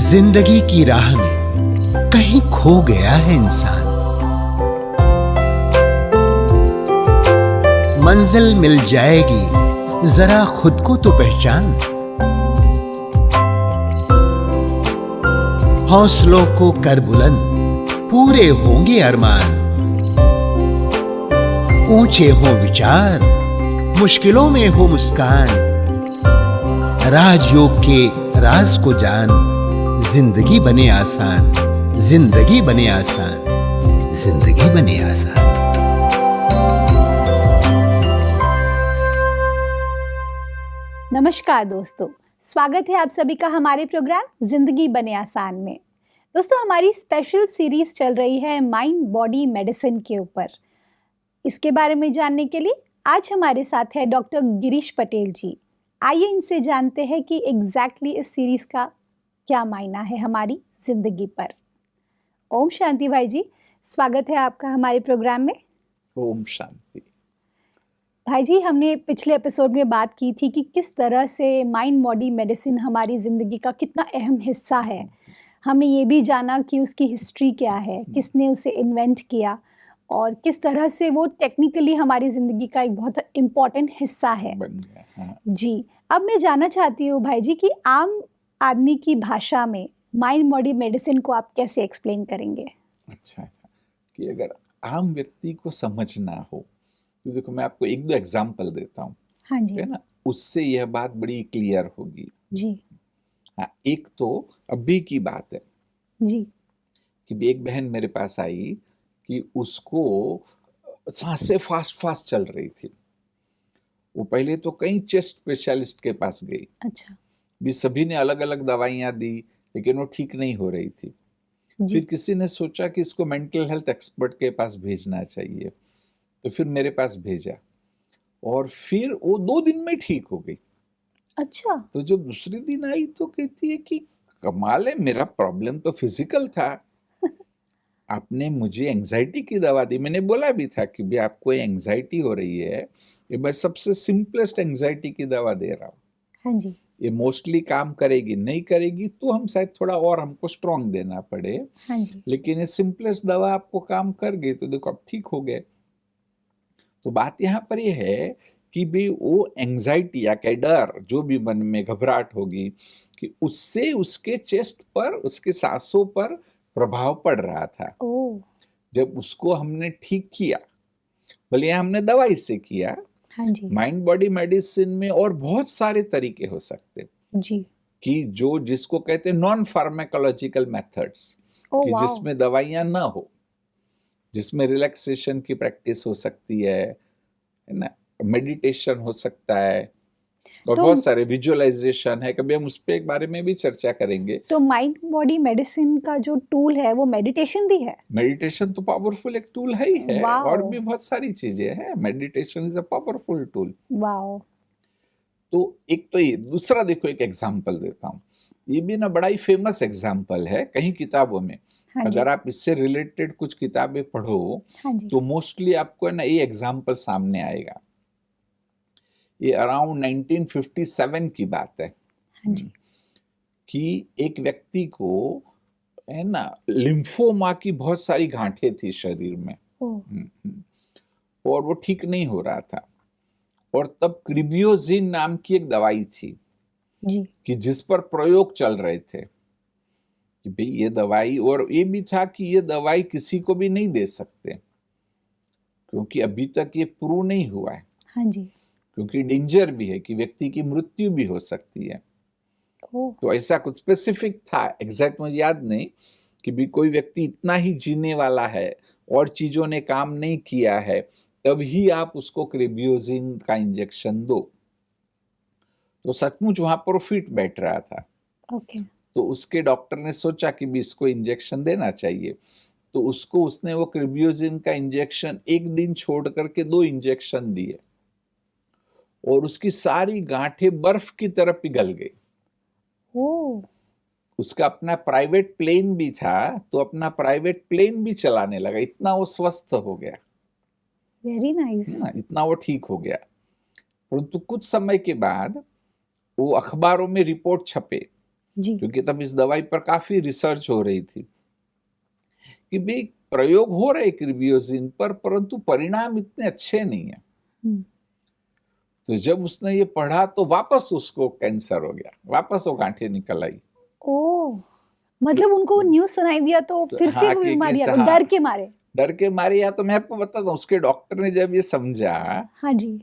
जिंदगी की राह में कहीं खो गया है इंसान। मंजिल मिल जाएगी, जरा खुद को तो पहचान। हौसलों को कर बुलंद, पूरे होंगे अरमान। ऊंचे हो विचार, मुश्किलों में हो मुस्कान। राजयोग के राज को जान, जिंदगी बने आसान, जिंदगी बने आसान, जिंदगी बने आसान। नमस्कार दोस्तों, स्वागत है आप सभी का हमारे प्रोग्राम जिंदगी बने आसान में। दोस्तों, हमारी स्पेशल सीरीज चल रही है माइंड बॉडी मेडिसिन के ऊपर। इसके बारे में जानने के लिए आज हमारे साथ है डॉक्टर गिरीश पटेल जी। आइए इनसे जानते हैं कि एग्जैक्टली इस सीरीज का क्या मायना है हमारी जिंदगी पर। ओम शांति भाई जी, स्वागत है आपका हमारे प्रोग्राम में। ओम शांति। भाई जी, हमने पिछले एपिसोड में बात की थी कि किस तरह से माइंड बॉडी मेडिसिन हमारी ज़िंदगी का कितना अहम हिस्सा है। हमने ये भी जाना कि उसकी हिस्ट्री क्या है, किसने उसे इन्वेंट किया और किस तरह से वो टेक्निकली हमारी ज़िंदगी का एक बहुत इम्पॉर्टेंट हिस्सा है। बन गया, हाँ। जी, अब मैं जानना चाहती हूँ भाई जी कि आम आदमी की भाषा में माइंड बॉडी मेडिसिन को आप कैसे एक्सप्लेन करेंगे? अच्छा, कि अगर आम व्यक्ति को समझना हो तो देखो, मैं आपको एक दो एग्जाम्पल देता हूँ, हाँ जी, है ना, उससे यह बात बड़ी क्लियर होगी। जी, हाँ, एक तो अभी की बात है जी, कि एक बहन मेरे पास आई कि उसको सांसें फास्ट फास्ट चल रही थी। वो पहले तो कई चेस्ट स्पेशलिस्ट के पास गई, अच्छा, भी सभी ने अलग अलग दवाइयाँ दी, लेकिन वो ठीक नहीं हो रही थी। जी, फिर किसी ने सोचा कि इसको मेंटल हेल्थ एक्सपर्ट के पास भेजना चाहिए, तो फिर मेरे पास भेजा और फिर वो 2 दिन में ठीक हो गई। अच्छा, तो जब दूसरे दिन आई तो कहती है कि कमाल है, मेरा प्रॉब्लम तो फिजिकल था, आपने मुझे एंजाइटी की दवा दी। मैंने बोला भी था कि भी आपको एंजाइटी हो रही है, ये मैं सबसे सिंपलेस्ट एंजाइटी की दवा दे रहा हूँ, हाँ जी, ये मोस्टली काम करेगी, नहीं करेगी तो हम शायद थोड़ा और हमको स्ट्रॉन्ग देना पड़े, हाँ जी, लेकिन ये सिंपलेस्ट दवा आपको काम कर गई, तो देखो आप ठीक हो गए। तो बात यहाँ पर ये है कि भी वो एंजाइटी या क्या डर, जो भी मन में घबराहट होगी, कि उससे उसके चेस्ट पर, उसके सांसों पर प्रभाव पड़ रहा था। ओह, जब उसको हमने ठीक किया, भले हमने दवाई से किया, हाँ जी, माइंड बॉडी मेडिसिन में और बहुत सारे तरीके हो सकते जी, कि जो जिसको कहते हैं नॉन फार्माकोलॉजिकल मेथड्स, ओह कि वाओ, जिसमें दवाइयां ना हो, जिसमें रिलैक्सेशन की प्रैक्टिस हो सकती है ना, मेडिटेशन हो सकता है, और तो बहुत सारे विजुअलाइजेशन है। कभी हम उस पे एक बारे में भी चर्चा करेंगे। तो माइंड बॉडी मेडिसिन का जो टूल है वो मेडिटेशन भी है? मेडिटेशन तो पावरफुल एक टूल है ही है, और वाओ, भी बहुत सारी चीजें हैं। Meditation is a powerful tool. Wow, तो एक तो ये, दूसरा देखो, एक एग्जांपल देता हूँ, ये भी ना बड़ा ही फेमस एग्जांपल है कहीं किताबों में। हाँ जी, अगर आप इससे रिलेटेड कुछ किताबें पढ़ो हाँ जी, तो मोस्टली आपको है ना ये एग्जांपल सामने आएगा। ये अराउंड 1957 की बात है, हाँ जी, कि एक व्यक्ति को है ना लिम्फोमा की बहुत सारी गांठें थी शरीर में। ओह, और वो ठीक नहीं हो रहा था, और तब क्रिबियोजिन नाम की एक दवाई थी जी, कि जिस पर प्रयोग चल रहे थे कि भाई ये दवाई, और ये भी था कि ये दवाई किसी को भी नहीं दे सकते, क्योंकि अभी तक ये प्रूव नहीं हुआ है, हाँ जी, क्योंकि डेंजर भी है कि व्यक्ति की मृत्यु भी हो सकती है। ओह, तो ऐसा कुछ स्पेसिफिक था, एग्जैक्ट मुझे याद नहीं, कि भी कोई व्यक्ति इतना ही जीने वाला है और चीजों ने काम नहीं किया है, तभी आप उसको क्रिबियोजिन का इंजेक्शन दो। तो सचमुच वहां पर फिट बैठ रहा था, ओके, तो उसके डॉक्टर ने सोचा कि भी इसको इंजेक्शन देना चाहिए, तो उसने वो क्रिबियोजिन का इंजेक्शन एक दिन छोड़ करके 2 इंजेक्शन दिए, और उसकी सारी गांठें बर्फ की तरह पिघल गई। ओह, उसका अपना प्राइवेट प्लेन भी था, तो अपना प्राइवेट प्लेन भी चलाने लगा, इतना वो स्वस्थ हो गया, वेरी नाइस, ना इतना वो ठीक हो गया। परंतु कुछ समय के बाद वो अखबारों में रिपोर्ट छपे जी। क्योंकि तब इस दवाई पर काफी रिसर्च हो रही थी कि भाई प्रयोग हो रहे क्रिबियोजिन पर, परंतु परिणाम इतने अच्छे नहीं है। हम्म, तो जब उसने ये पढ़ा तो वापस उसको कैंसर हो गया, वापस वो गांठें निकल आई। ओ, मतलब उनको न्यूज़ सुनाई दिया तो फिर से हाँ वो कि बीमारी आ गई, हाँ, डर के मारे। डर के मारे। या तो मैं आपको बताता हूँ, उसके डॉक्टर ने जब ये समझा, हाँ जी।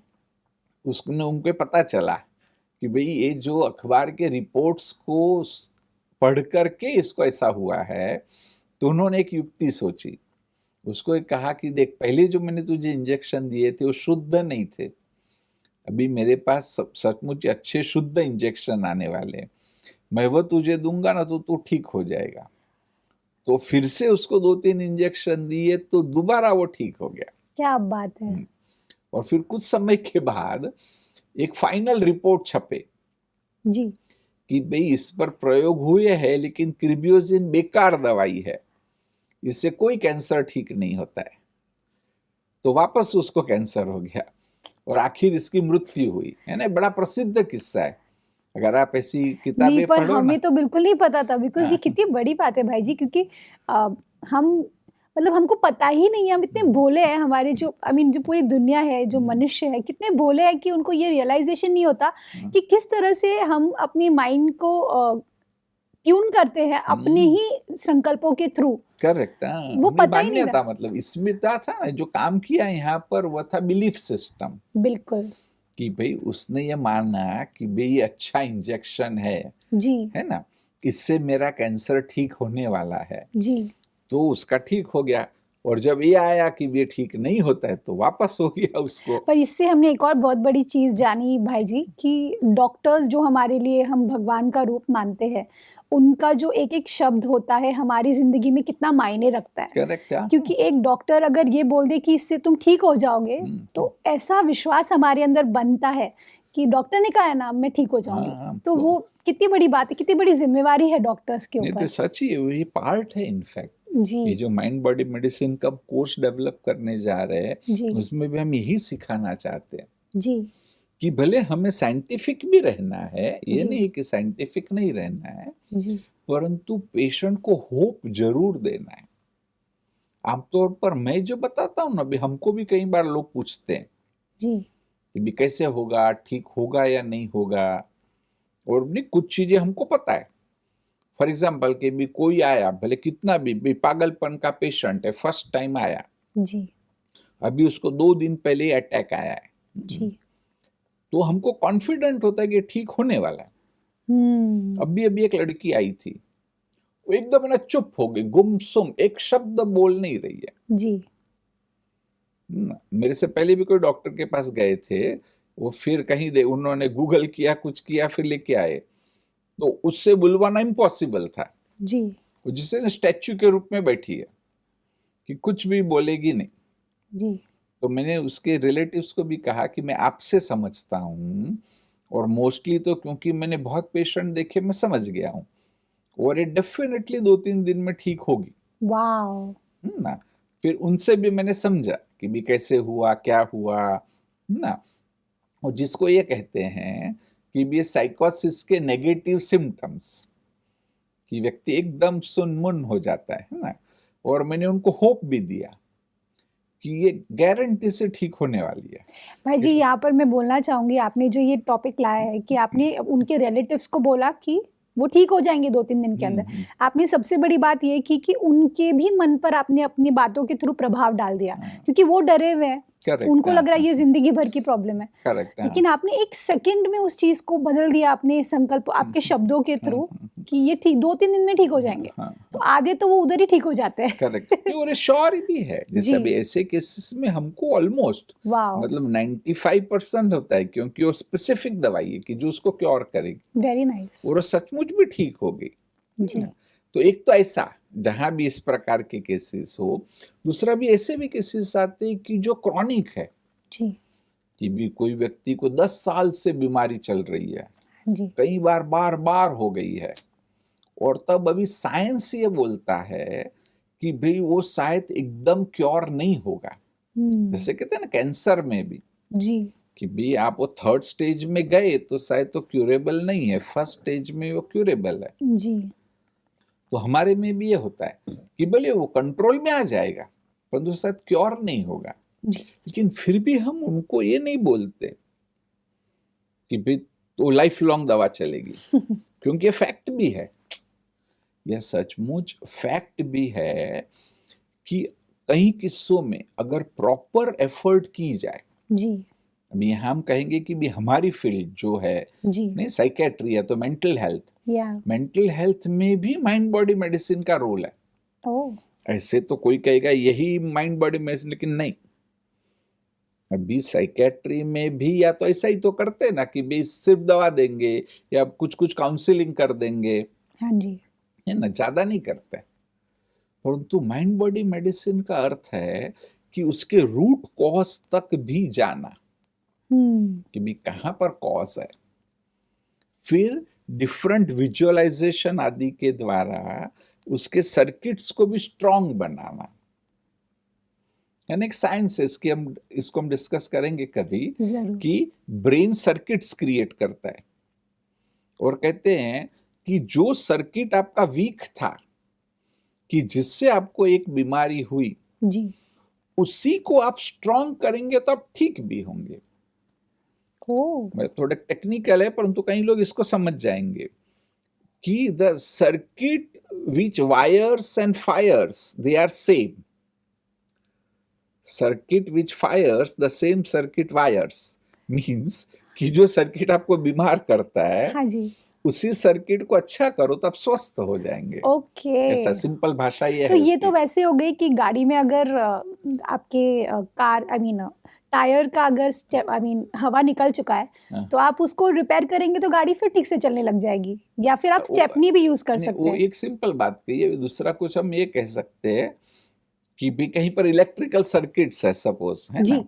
उसने उनको पता चला कि भाई ये जो अखबार के रिपोर्ट्स को पढ़ करके इसको ऐसा हुआ है, तो उन्होंने एक युक्ति सोची। उसको एक कहा कि देख, पहले जो मैंने तुझे इंजेक्शन दिए थे वो शुद्ध नहीं थे, अभी मेरे पास सचमुच अच्छे शुद्ध इंजेक्शन आने वाले हैं, मैं वो तुझे दूंगा ना तो तू ठीक हो जाएगा। तो फिर से उसको 2-3 इंजेक्शन दिए तो दोबारा वो ठीक हो गया। क्या बात है। और फिर कुछ समय के बाद एक फाइनल रिपोर्ट छपे जी। कि भाई इस पर प्रयोग हुए हैं, लेकिन क्रिबियोजिन बेकार दवाई है, इससे कोई कैंसर ठीक नहीं होता है। तो वापस उसको कैंसर हो गया और आखिर इसकी मृत्यु हुई, है ना। बड़ा प्रसिद्ध किस्सा है, अगर आप ऐसी जी, किताबें पर पढ़ो ना। हमें तो बिल्कुल नहीं पता था, बिकॉज ये हाँ। कितनी बड़ी बात है भाई जी, क्योंकि हम मतलब हमको पता ही नहीं है, हम इतने भोले हैं, हमारे जो आई मीन जो पूरी दुनिया है, जो मनुष्य है, कितने भोले हैं कि उनको ये रियलाइजेशन नहीं होता कि किस तरह से हम अपनी माइंड को ट्यून करते हैं अपने ही संकल्पों के थ्रू। करेक्ट। वो पता ही नहीं मान्यता, था। मतलब इसमें था ना, जो काम किया यहाँ पर वो था बिलीफ सिस्टम। बिल्कुल। कि भाई उसने ये माना कि भाई ये अच्छा इंजेक्शन जी। है ना, इससे मेरा कैंसर ठीक होने वाला है, जी। तो उसका ठीक हो गया। और जब ये आया कि ये ठीक नहीं होता है तो वापस हो गया उसको। पर इससे हमने एक और बहुत बड़ी चीज़ जानी भाई जी कि डॉक्टर्स जो हमारे लिए हम भगवान का रूप मानते हैं, उनका जो एक एक शब्द होता है हमारी ज़िंदगी में कितना मायने रखता है। करेक्ट। क्योंकि एक डॉक्टर अगर ये बोल दे कि इससे तुम ठीक हो जाओगे, तो ऐसा विश्वास हमारे अंदर बनता है कि डॉक्टर ने कहा है ना, मैं ठीक हो जाऊंगी। तो वो कितनी बड़ी बात है, कितनी बड़ी जिम्मेवारी है डॉक्टर्स के नहीं तो ऊपर। सच ही है, ये पार्ट है इनफैक्ट। जी। ये जो माइंड बॉडी मेडिसिन का कोर्स डेवलप करने जा रहे हैं, जी। उसमें भी हम यही सिखाना चाहते हैं जी। कि भले हमें साइंटिफिक भी रहना है, ये जी। नहीं कि साइंटिफिक नहीं रहना है, जी। परंतु पेशेंट को होप जरूर देना है। आमतौर पर मैं जो बताता हूँ ना, भी हमको भी कई बार लोग पूछते हैं जी। कि भी कैसे होगा, ठीक होगा या नहीं होगा। और नहीं, कुछ चीजें हमको पता है। फॉर एग्जाम्पल कि भी कोई आया, भले कितना भी पागलपन का पेशेंट है, फर्स्ट टाइम आया, जी। अभी उसको 2 दिन पहले अटैक आया है, जी। तो हमको कॉन्फिडेंट होता है कि ठीक होने वाला है। अभी अभी एक लड़की आई थी, वो एकदम ना चुप हो गई, गुमसुम, एक शब्द बोल नहीं रही है। जी। मेरे से पहले भी कोई डॉक्टर के पास गए थे, वो फिर कहीं उन्होंने गूगल किया, कुछ किया, फिर लेके आए, तो उससे बुलवाना इम्पॉसिबल था। जी। वो जिसे स्टैच्यू के रूप में बैठी है कि कुछ भी बोलेगी नहीं। जी। तो मैंने उसके रिलेटिव्स को भी कहा कि मैं आपसे समझता हूँ, और मोस्टली तो क्योंकि मैंने बहुत पेशेंट देखे, मैं समझ गया हूँ, और ये डेफिनेटली 2-3 दिन में ठीक होगी। वाओ। ना, फिर उनसे भी मैंने समझा कि भी कैसे हुआ, क्या हुआ ना। और जिसको ये कहते हैं कि भी ये साइकोसिस के नेगेटिव सिम्टम्स, कि व्यक्ति एकदम सुनमुन हो जाता है ना। और मैंने उनको होप भी दिया कि ये गारंटी से ठीक होने वाली है। भाई जी, यहाँ पर मैं बोलना चाहूँगी, आपने जो ये टॉपिक लाया है कि आपने उनके रिलेटिव्स को बोला कि वो ठीक हो जाएंगे 2-3 दिन के अंदर। आपने सबसे बड़ी बात ये की कि उनके भी मन पर आपने अपनी बातों के थ्रू प्रभाव डाल दिया, क्योंकि वो डरे हुए हैं, उनको लग रहा है ये जिंदगी भर की प्रॉब्लम है। करेक्ट। लेकिन आपने एक सेकंड में उस चीज को बदल दिया, अपने संकल्प, आपके शब्दों के थ्रू, कि ये ठीक 2-3 दिन में ठीक हो जाएंगे। तो आधे तो वो उधर ही ठीक हो जाते हैं। करेक्ट। और श्योर भी है, जैसे अभी ऐसे केसेस में हमको ऑलमोस्ट मतलब 95% होता है, क्योंकि वो स्पेसिफिक दवाई है कि जो उसको क्योर करेगी। Very nice. और सचमुच भी ठीक हो गई। जी। तो एक तो ऐसा जहां भी इस प्रकार के केसेस हो, दूसरा भी ऐसे भी केसेस आते हैं कि जो क्रॉनिक है। जी। कि भी कोई व्यक्ति को 10 साल से बीमारी चल रही है, जी। कई बार बार बार हो गई है, और तब अभी साइंस ये बोलता है कि भाई वो शायद एकदम क्योर नहीं होगा। जैसे कहते हैं ना कैंसर में भी, जी। कि भी आप वो थर्ड स्टेज में गए तो शायद तो क्यूरेबल नहीं है, फर्स्ट स्टेज में वो क्यूरेबल है। जी। तो हमारे में भी ये होता है कि भले वो कंट्रोल में आ जाएगा परंतु शायद क्योर नहीं होगा, जी। लेकिन फिर भी हम उनको ये नहीं बोलते कि भाई तो लाइफ लॉन्ग दवा चलेगी, क्योंकि ये फैक्ट भी है, यह सचमुच फैक्ट भी है कि कई किस्सों में अगर प्रॉपर एफर्ट की जाए, जी। अभी हम कहेंगे कि भी हमारी फील्ड जो है जी। नहीं साइकेट्री है तो मेंटल हेल्थ में भी माइंड बॉडी मेडिसिन का रोल है। ओह। ऐसे तो कोई कहेगा यही माइंड बॉडी मेडिसिन, लेकिन नहीं, अभी साइकेट्री में भी या तो ऐसा ही तो करते ना कि भी सिर्फ दवा देंगे या कुछ कुछ काउंसलिंग कर देंगे, हाँ जी। है ना, ज्यादा नहीं करते। परंतु माइंड बॉडी मेडिसिन का अर्थ है कि उसके रूट कॉज तक भी जाना कि भी कहां पर कॉज है, फिर डिफरेंट विजुअलाइजेशन आदि के द्वारा उसके सर्किट्स को भी स्ट्रांग बनाना। यानी एक साइंस है, इसको हम डिस्कस करेंगे कभी कि ब्रेन सर्किट्स क्रिएट करता है और कहते हैं कि जो सर्किट आपका वीक था कि जिससे आपको एक बीमारी हुई जी, उसी को आप स्ट्रांग करेंगे तो आप ठीक भी होंगे। मैं थोड़ा टेक्निकल है परंतु कई लोग इसको समझ जाएंगे कि the circuit which wires and fires they are same, circuit which fires the same circuit wires means कि जो सर्किट आपको बीमार करता है, हाँ जी, उसी सर्किट को अच्छा करो तो आप स्वस्थ हो जाएंगे। ओके। ऐसा सिंपल भाषा ये तो है ये उसकी। तो वैसे हो गई कि गाड़ी में अगर आपके कार टायर का अगर हवा निकल चुका है, हाँ। तो आप उसको रिपेयर करेंगे तो गाड़ी फिर ठीक से चलने लग जाएगी, या फिर आप स्टेपनी भी यूज कर सकते वो हैं। एक सिंपल बात कही है। दूसरा कुछ हम ये कह सकते हैं कि भी कहीं पर इलेक्ट्रिकल सर्किट्स है सपोज, है जी। ना,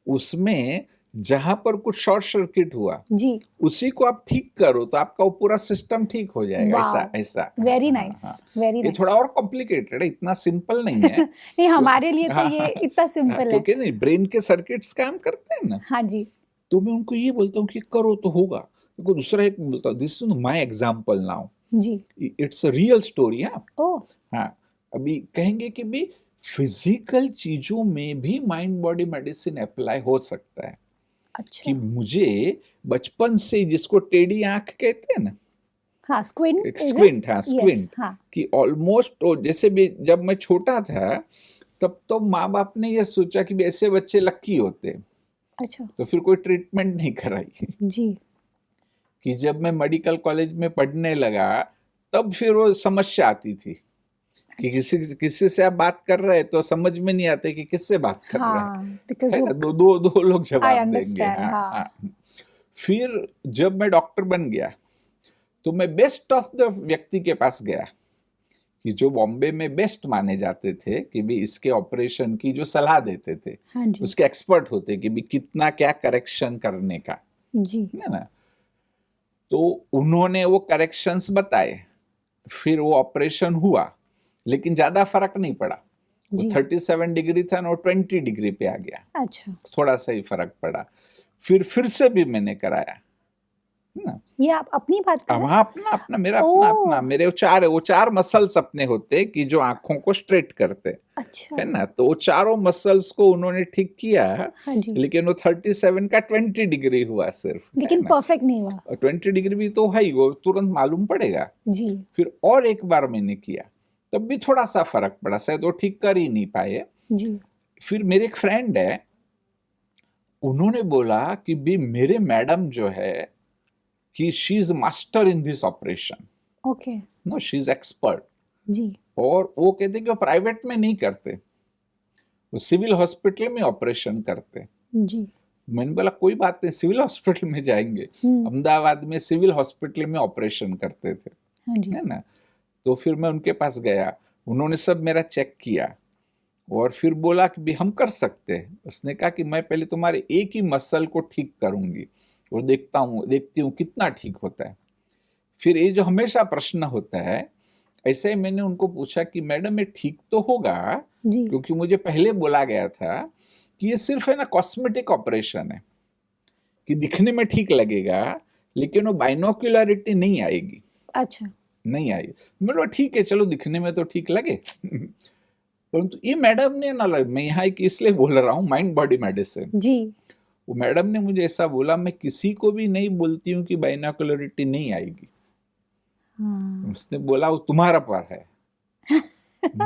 उसमें जहां पर कुछ शॉर्ट सर्किट हुआ जी, उसी को आप ठीक करो तो आपका वो पूरा सिस्टम ठीक हो जाएगा। ऐसा ऐसा वेरी हाँ, नाइस, हाँ। वेरी ये नाइस। थोड़ा और कॉम्प्लिकेटेड है, इतना सिंपल नहीं है। नहीं, हमारे लिए तो हाँ, ये हाँ, इतना सिंपल है। क्योंकि नहीं ब्रेन के सर्किट्स काम करते हैं ना, हाँ जी, तो मैं उनको ये बोलता हूँ कि करो तो होगा। उनको दूसरा एक बोलता हूँ, this is my example now, जी। It's a real story. Oh, हाँ, अभी कहेंगे कि भी फिजिकल चीजों में भी माइंड बॉडी मेडिसिन अप्लाई हो सकता है। अच्छा। कि मुझे बचपन से, जिसको टेढ़ी आंख कहते हैं ना, हाँ, स्क्विंट, स्क्विंट, हाँ स्क्विंट, हाँ। कि ऑलमोस्ट जैसे भी जब मैं छोटा था तब तो माँ बाप ने ये सोचा कि भी ऐसे बच्चे लक्की होते हैं, अच्छा। तो फिर कोई ट्रीटमेंट नहीं कराई। जी। कि जब मैं मेडिकल कॉलेज में पढ़ने लगा तब फिर वो समस्या आती थी कि किसी से आप बात कर रहे हैं तो समझ में नहीं आते कि किससे बात कर रहे हैं, हाँ, because है वो ना, दो लोग I जवाब देंगे। understand, हाँ, हाँ। हाँ। फिर जब मैं डॉक्टर बन गया तो मैं बेस्ट ऑफ द व्यक्ति के पास गया कि जो बॉम्बे में बेस्ट माने जाते थे कि भी इसके ऑपरेशन की जो सलाह देते थे, हाँ जी, उसके एक्सपर्ट होते कि भी कितना क्या करेक्शन करने का, जी। है ना। तो उन्होंने वो करेक्शंस बताए, फिर वो ऑपरेशन हुआ लेकिन ज्यादा फर्क नहीं पड़ा। वो जी। 37 डिग्री था ना, वो 20 डिग्री पे आ गया, अच्छा, थोड़ा सा ही फर्क पड़ा। फिर से भी मैंने कराया, है ना। ये आप अपनी बात कर रहे हैं? हाँ, अपना अपना मेरा अपना ओह! अपना मेरे वो चार मसल्स अपने होते कि जो आंखों को स्ट्रेट करते, अच्छा, है ना। तो वो चारों मसल्स को उन्होंने ठीक किया, हाँ जी, लेकिन वो 37 का 20 डिग्री हुआ सिर्फ, है लेकिन ना। परफेक्ट नहीं हुआ। और 20 डिग्री भी तो है ही, वो तुरंत मालूम पड़ेगा। जी, फिर और एक बार मैंने किया तब भी थोड़ा सा फर्क पड़ा, शायद वो ठीक कर ही नहीं पाए। जी, फिर मेरे एक फ्रेंड है, उन्होंने बोला कि भी मेरे मैडम जो है कि she is master in this operation, okay, no she is expert. जी, और वो कहते कि वो प्राइवेट में नहीं करते, वो सिविल हॉस्पिटल में ऑपरेशन करते। जी, मैंने बोला कोई बात नहीं, सिविल हॉस्पिटल में जाएंगे। अहमदाबाद में सिविल हॉस्पिटल में ऑपरेशन करते थे, हाँ जी, है ना। तो फिर मैं उनके पास गया, उन्होंने सब मेरा चेक किया और फिर बोला कि भी हम कर सकते हैं। उसने कहा कि मैं पहले तुम्हारे एक ही मसल को ठीक करूंगी और देखती हूँ कितना ठीक होता है। फिर ये जो हमेशा प्रश्न होता है, ऐसे ही मैंने उनको पूछा कि मैडम ये ठीक तो होगा, जी, क्योंकि मुझे पहले बोला गया था कि ये सिर्फ है ना कॉस्मेटिक ऑपरेशन है, कि दिखने में ठीक लगेगा लेकिन वो बाइनोक्युलरिटी नहीं आएगी, अच्छा। नहीं आई। मतलब ठीक है, चलो दिखने में तो ठीक लगे परंतु ये मैडम ने ना, मैं यहाँ एक इसलिए बोल रहा हूँ माइंड बॉडी मेडिसिन, जी। वो मैडम ने मुझे ऐसा बोला, मैं किसी को भी नहीं बोलती हूँ कि बाइनोक्युलरिटी नहीं आएगी। हाँ। उसने बोला वो तुम्हारा पर है,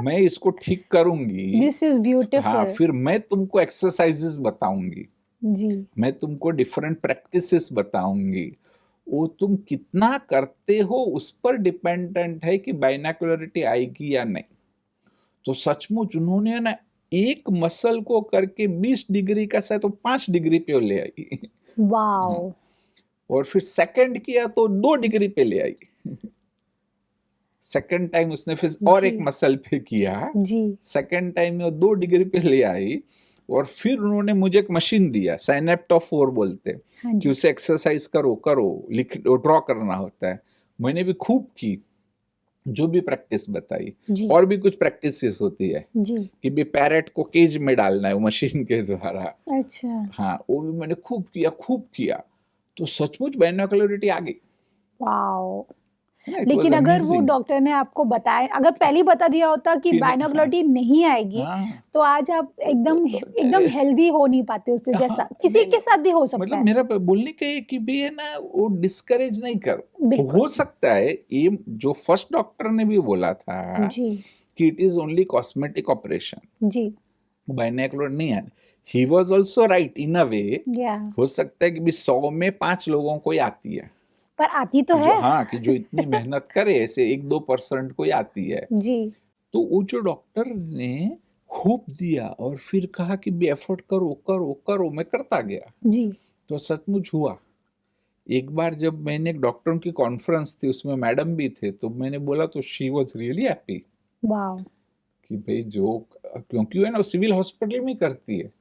मैं इसको ठीक करूंगी। दिस इज हाँ, ब्यूटीफुल। फिर मैं तुमको एक्सरसाइजेस बताऊंगी, जी। मैं तुमको डिफरेंट प्रैक्टिसेस बताऊंगी, वो तुम कितना करते हो उस पर डिपेंडेंट है कि बाइनोक्युलरिटी आएगी या नहीं। तो सचमुच उन्होंने ना एक मसल को करके 20 डिग्री का शायद तो 5 डिग्री पे ले आई वाओ। और फिर सेकंड किया तो 2 डिग्री पे ले आई। सेकंड टाइम उसने फिर और एक जी। मसल पे किया, जी। सेकंड टाइम में वो 2 डिग्री पे ले आई और फिर उन्होंने मुझे एक मशीन दिया, साइनेप्टॉ 4 बोलते हैं, हाँ कि जी। उसे एक्सरसाइज करो करो, लिख ड्रॉ करना होता है। मैंने भी खूब की, जो भी प्रैक्टिस बताई। जी। और भी कुछ प्रैक्टिसेस होती है जी। कि भी पैरेट को केज में डालना है वो मशीन के द्वारा। अच्छा। हाँ, वो भी मैंने खूब किया, खूब किया, तो सचमुच बाइनोक्युलरिटी आ गई। वाओ। है ना, it was लेकिन अगर वो amazing डॉक्टर ने आपको बताया, अगर पहले ही बता दिया होता कि कि नहीं, बाइनोक्युलरिटी नहीं आएगी, हाँ, तो आज आप एकदम हेल्दी हो नहीं पाते उससे, जैसा हाँ, किसी नहीं, के साथ भी हो सकता मतलब है। मेरा बोलने का ये कि भी है ना, वो डिस्करेज नहीं करो। बिल्कुल। हो सकता है ये जो फर्स्ट डॉक्टर ने भी बोला था जी। कि it is only cosmetic operation, जी। बाइनोक्युलर नहीं है, he was also right in a way. या हो सकता है कि भी 100 में 5 लोगों को ही आती है, पर आती तो कि जो है। हाँ, कि जो इतनी मेहनत करे, ऐसे 1-2% को ही आती है। जी। तो वो जो डॉक्टर ने होप दिया और फिर कहा कि भी एफर्ट करो करो करो, मैं करता गया, जी। तो सचमुच हुआ। एक बार जब मैंने एक डॉक्टरों की कॉन्फ्रेंस थी, उसमें मैडम भी थे, तो मैंने बोला तो she was really happy wow. कि भाई जो, क्योंकि वो है ना सिविल हॉस्पिटल में करती है,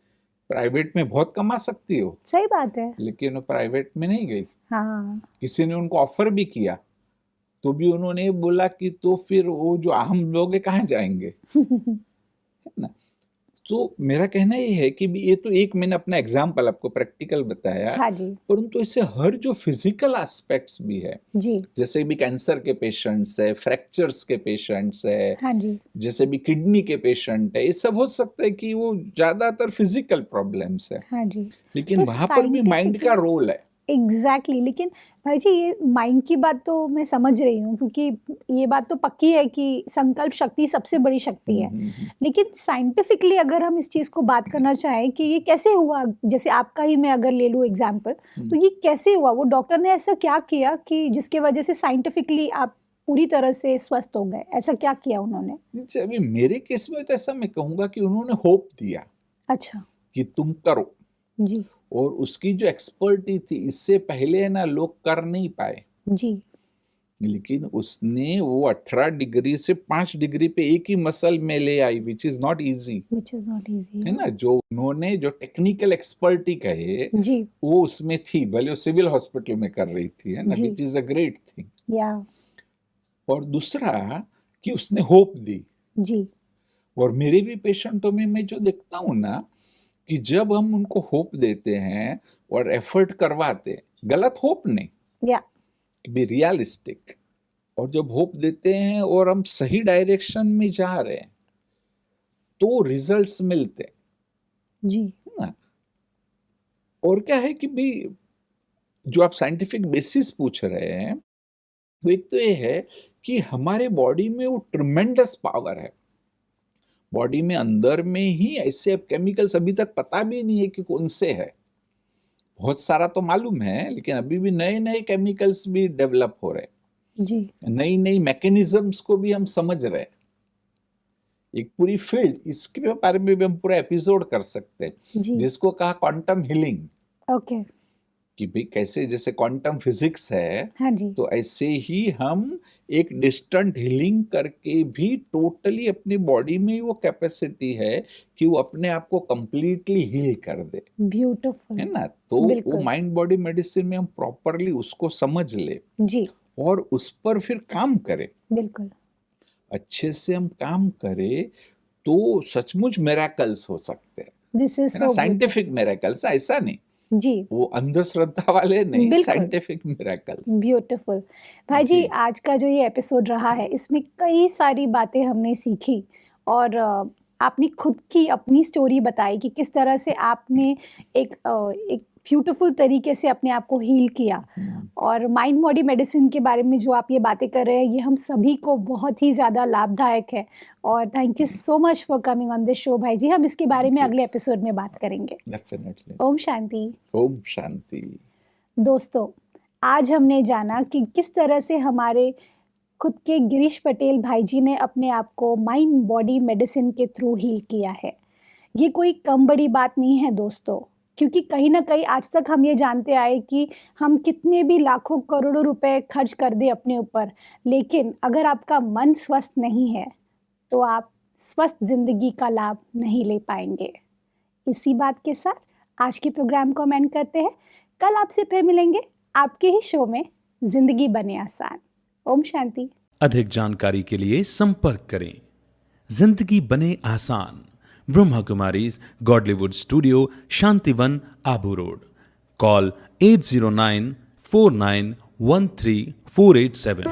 प्राइवेट में बहुत कमा सकती हो, सही बात है। लेकिन वो प्राइवेट में नहीं गई। हाँ। किसी ने उनको ऑफर भी किया, तो भी उन्होंने बोला कि तो फिर वो जो हम लोग हैं कहाँ जाएंगे, है ना। तो मेरा कहना ये है कि भी ये तो एक मैंने अपना एग्जाम्पल आपको प्रैक्टिकल बताया, हाँ जी। परंतु इससे हर जो फिजिकल एस्पेक्ट्स भी है, जी। जैसे भी कैंसर के पेशेंट्स है, फ्रैक्चर्स के पेशेंट्स है, हाँ जी। जैसे भी किडनी के पेशेंट है, ये सब हो सकता है कि वो ज्यादातर फिजिकल प्रॉब्लम्स है, हाँ जी। लेकिन तो वहां पर भी माइंड का scientifically- रोल है। एग्जैक्टली लेकिन भाई जी, ये माइंड की बात तो मैं समझ रही हूँ, क्योंकि ये बात तो पक्की है कि संकल्प शक्ति सबसे बड़ी शक्ति है। लेकिन साइंटिफिकली अगर हम इस चीज़ को बात करना चाहें कि ये कैसे हुआ, जैसे आपका ही मैं अगर ले लूँ एग्जाम्पल, तो ये कैसे हुआ? वो डॉक्टर ने ऐसा क्या किया कि जिसके वजह से साइंटिफिकली आप पूरी तरह से स्वस्थ हो गए? ऐसा क्या किया उन्होंने? नीचे अभी मेरे केस में तो ऐसा मैं कहूंगा कि उन्होंने होप दिया अच्छा। कि तुम करो, जी। और उसकी जो एक्सपर्टी थी, इससे पहले ना लोग कर नहीं पाए, जी। लेकिन उसने वो 18 डिग्री से 5 डिग्री पे एक ही मसल में ले आई, which is not easy, which is not easy. है ना। जो उन्होंने जो टेक्निकल एक्सपर्टी कहे जी। वो उसमें थी, भले वो सिविल हॉस्पिटल में कर रही थी, है ना, जी। Which is a great thing. Yeah. और दूसरा कि उसने होप दी, जी। और मेरे भी पेशेंटों में मैं जो देखता हूँ ना, कि जब हम उनको होप देते हैं और एफर्ट करवाते हैं, गलत होप नहीं, या। बी रियलिस्टिक, और जब होप देते हैं और हम सही डायरेक्शन में जा रहे हैं, तो रिजल्ट्स मिलते हैं, जी। है ना। और क्या है कि भी जो आप साइंटिफिक बेसिस पूछ रहे हैं, तो एक तो ये है कि हमारे बॉडी में वो ट्रिमेंडस पावर है, बॉडी में अंदर में ही ऐसे केमिकल्स अभी तक पता भी नहीं है कि कौन से है, बहुत सारा तो मालूम है, लेकिन अभी भी नए नए केमिकल्स भी डेवलप हो रहे हैं, जी। नई नई मैकेनिज्म्स को भी हम समझ रहे हैं। एक पूरी फील्ड, इसके बारे में भी हम पूरा एपिसोड कर सकते हैं, जी। जिसको कहा क्वांटम हीलिंग, ओके। कि भाई कैसे जैसे क्वांटम फिजिक्स है, हाँ जी। तो ऐसे ही हम एक डिस्टेंट हीलिंग करके भी टोटली अपनी बॉडी में वो कैपेसिटी है कि वो अपने आप को कंप्लीटली हील कर दे, ब्यूटीफुल। है ना। तो वो बिल्कुल। माइंड बॉडी मेडिसिन में हम प्रॉपरली उसको समझ ले जी। और उस पर फिर काम करें, बिल्कुल। अच्छे से हम काम करें, तो सचमुच मिरेकल्स हो सकते हैं, दिस इज है ना, सो साइंटिफिक मिरेकल्स, ऐसा नहीं जी, वो अंधश्रद्धा वाले नहीं, बिल्कुल। Scientific miracles. ब्यूटीफुल। भाई जी, जी। आज का जो ये एपिसोड रहा है, इसमें कई सारी बातें हमने सीखी और आपने खुद की अपनी स्टोरी बताई कि किस तरह से आपने एक ब्यूटीफुल तरीके से अपने आप को हील किया और माइंड बॉडी मेडिसिन के बारे में जो आप ये बातें कर रहे हैं, ये हम सभी को बहुत ही ज़्यादा लाभदायक है और thank you so much for coming on this show भाई जी। हम इसके बारे में Thank you. अगले एपिसोड में बात करेंगे। डेफिनेटली। ओम शांति। ओम शांति। दोस्तों, आज हमने जाना कि किस तरह से हमारे खुद के गिरीश पटेल भाई जी ने अपने आप को माइंड बॉडी मेडिसिन के थ्रू हील किया है। ये कोई कम बड़ी बात नहीं है दोस्तों, क्योंकि कहीं ना कहीं आज तक हम ये जानते आए कि हम कितने भी लाखों करोड़ों रुपए खर्च कर दें अपने ऊपर, लेकिन अगर आपका मन स्वस्थ नहीं है तो आप स्वस्थ जिंदगी का लाभ नहीं ले पाएंगे। इसी बात के साथ आज के प्रोग्राम को हम एंड करते हैं। कल आपसे फिर मिलेंगे आपके ही शो में जिंदगी बने आसान। ओम शांति। अधिक जानकारी के लिए संपर्क करें। जिंदगी बने आसान, Brahma Kumaris Godlywood studio, Shantivan, Abu road. Call 8094913 487।